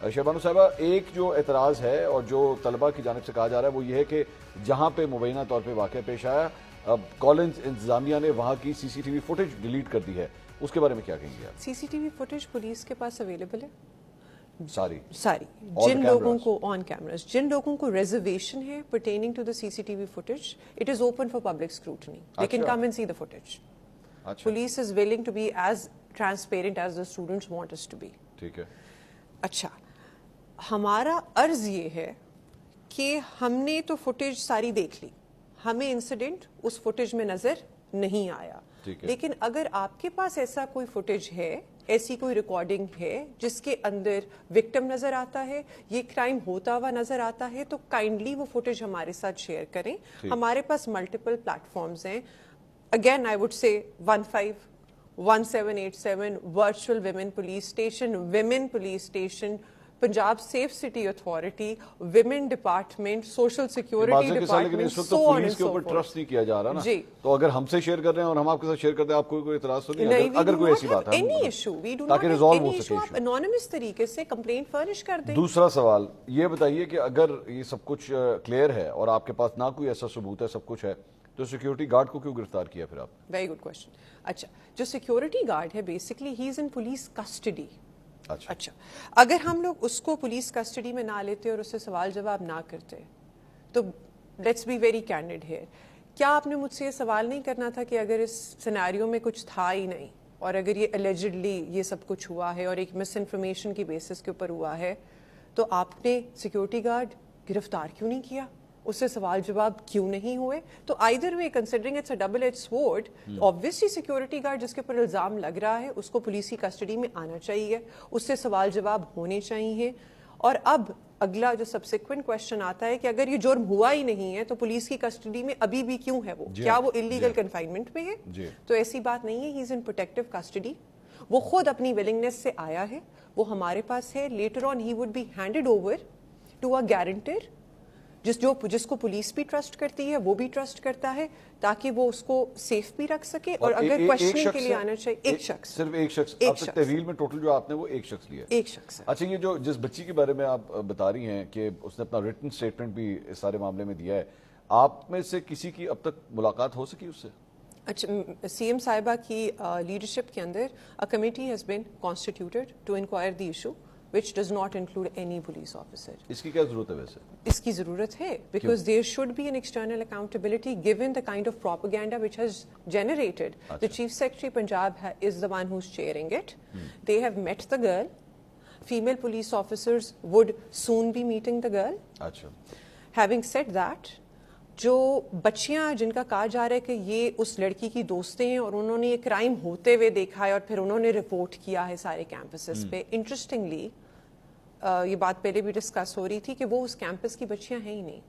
شہبانو صاحبہ، ایک جو اعتراض ہے اور جو طلبہ کی جانب سے کہا جا رہا ہے وہ یہ ہے کہ جہاں پہ مبینہ طور پہ واقعہ پیش آیا، اب کالج انتظامیہ نے وہاں کی C C T V footage delete کر دی ہے، اس کے بارے میں کیا کہیں گے آپ؟ C C T V footage police کے پاس اویلیبل ہے ساری جن لوگوں کو آن کیمراز، جن لوگوں کو ریزرویشن ہے pertaining to the CCTV footage, it is open for public scrutiny. They can come and see the footage. Police is willing to be as transparent as the students want us to be. ٹھیک ہے. اچھا، ہمارا عرض یہ ہے کہ ہم نے تو فوٹیج ساری دیکھ لی، ہمیں انسیڈنٹ اس فوٹیج میں نظر نہیں آیا، لیکن اگر آپ کے پاس ایسا کوئی فوٹیج ہے، ایسی کوئی ریکارڈنگ ہے جس کے اندر وکٹم نظر آتا ہے، یہ کرائم ہوتا ہوا نظر آتا ہے، تو کائنڈلی وہ فوٹیج ہمارے ساتھ شیئر کریں. ہمارے پاس ملٹیپل پلیٹ فارمز ہیں. اگین آئی وڈ سے 1787 virtual women police station, women police station, Punjab safe city authority, women department, social security department, so on and so forth. Trust نہیں کیا جا رہا نا، تو اگر ہم سے شیئر کر رہے ہیں اور ہم آپ کے ساتھ شیئر کرتے ہیں، آپ کو کوئی اعتراض تو نہیں؟ اگر کوئی ایسی بات ہے تاکہ ریزالو ہو سکے، آپ انونیمس طریقے سے کمپلینٹ فرنش کر دیں. دوسرا سوال یہ بتائیے کہ اگر یہ سب کچھ کلیئر ہے اور آپ کے پاس نہ کوئی ایسا ثبوت ہے، سب کچھ ہے، تو سیکیورٹی گارڈ کو کیوں گرفتار کیا پھر آپ؟ Very good question. اچھا، جو سیکیورٹی گارڈ ہے بیسکلی ہی از ان پولیس کسٹڈی. اچھا، اگر ہم لوگ اس کو پولیس کسٹڈی میں نہ لیتے اور اس سے سوال جواب نہ کرتے تو let's be very candid here, کیا آپ نے مجھ سے یہ سوال نہیں کرنا تھا کہ اگر اس سیناریو میں کچھ تھا ہی نہیں اور اگر یہ الیجڈلی یہ سب کچھ ہوا ہے اور ایک مس انفارمیشن کی بیسس کے اوپر ہوا ہے، تو آپ نے سیکیورٹی گارڈ گرفتار کیوں نہیں کیا؟ اس سے سوال جواب کیوں نہیں ہوئے؟ تو either way considering it's a double ایج سورڈ، obviously سیکیورٹی گارڈ جس کے اوپر الزام لگ رہا ہے اس کو پولیس کی کسٹڈی میں آنا چاہیے، اس سے سوال جواب ہونے چاہیے. اور اب اگلا جو سبسیکوینٹ کوشچن آتا ہے کہ اگر یہ جرم ہوا ہی نہیں ہے تو پولیس کی کسٹڈی میں ابھی بھی کیوں ہے؟ وہ کیا وہ انلیگل کنفائنمنٹ میں ہے؟ تو ایسی بات نہیں ہے. ہی از ان پروٹیکٹیو کسٹڈی. وہ خود اپنی ولنگنیس سے آیا ہے، وہ ہمارے پاس ہے. Later on he would be handed over to a guarantor جس کو پولیس بھی ٹرسٹ کرتی ہے، وہ بھی ٹرسٹ کرتا ہے، تاکہ وہ اس کو سیف بھی رکھ سکے. اور اگر کوشچننگ کے لیے آنا چاہیے ایک شخص، صرف ایک شخص. اب تک تحویل میں ٹوٹل جو آپ نے وہ ایک شخص لیا، ایک شخص. اچھا، یہ جو جس بچی کے بارے میں آپ بتا رہی ہیں کہ اس نے اپنا ریٹن اسٹیٹمنٹ بھی اس سارے معاملے میں دیا ہے، آپ میں سے کسی کی اب تک ملاقات ہو سکی اس سے؟ اچھا، سی ایم صاحبہ کی لیڈرشپ کے اندر a committee has been constituted to inquire the issue which does not include any police officer. اس کی کیا ضرورت ہے ویسے؟ اس کی ضرورت ہے because there should be an external accountability given the kind of propaganda which has generated. The Chief Secretary Punjab is the one who's chairing it. They have met the girl. Female police officers would soon be meeting the girl. Having said that, جو بچیاں جن کا کہا جا رہا ہے کہ یہ اس لڑکی کی دوستیں ہیں اور انہوں نے یہ کرائم ہوتے ہوئے دیکھا ہے اور پھر انہوں نے رپورٹ کیا ہے سارے کیمپسز پہ. انٹرسٹنگلی یہ بات پہلے بھی ڈسکس ہو رہی تھی کہ وہ اس کیمپس کی بچیاں ہیں ہی نہیں،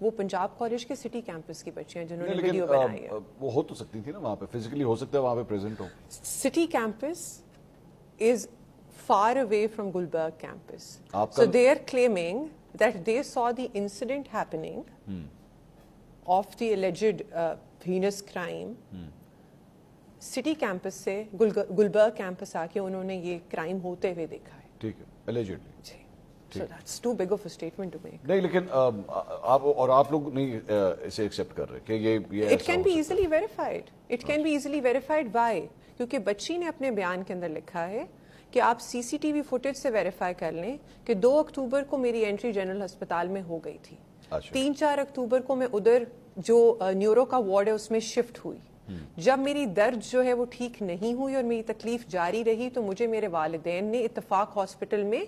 وہ پنجاب کالج کے سٹی کیمپس کی بچیاں جنہوں نے ویڈیو بنائی ہے. وہ ہو تو سکتی تھی نا وہاں پہ، فزیکلی ہو سکتا ہے وہاں پہ پریزنٹ ہو. City campus is far away from Gulberg campus. So they are claiming that they saw the incident happening of the alleged heinous crime. City campus سے گلبرگ کیمپس آ کے انہوں نے یہ کرائم ہوتے ہوئے دیکھا ہے. ٹھیک ہے، allegedly. So that's too big of a statement to make. نہیں، لیکن آپ لوگ نہیں اسے ایکسیپٹ کر رہے کہ یہ It can be easily verified. It can be easily verified. Why? کیونکہ بچی نے اپنے بیان کے اندر لکھا ہے کہ آپ C C T V footage سے ویریفائی کر لیں کہ 2 اکتوبر کو میری انٹری جنرل ہسپتال میں ہو گئی تھی. 3-4 اکتوبر کو میں ادھر جو نیورو کا وارڈ ہے اس میں شفٹ ہوئی. جب میری درد جو ہے وہ ٹھیک نہیں ہوئی اور میری تکلیف جاری رہی تو مجھے میرے والدین نے اتفاق ہاسپٹل میں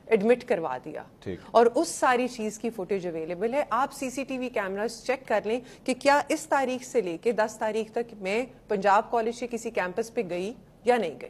ایڈمٹ کروا دیا، اور اس ساری چیز کی فوٹیج اویلیبل ہے. آپ C C T V cameras check کر لیں کہ کیا اس تاریخ سے لے کے 10 تاریخ تک میں پنجاب کالج کے کسی کیمپس پہ گئی یا نہیں گئی.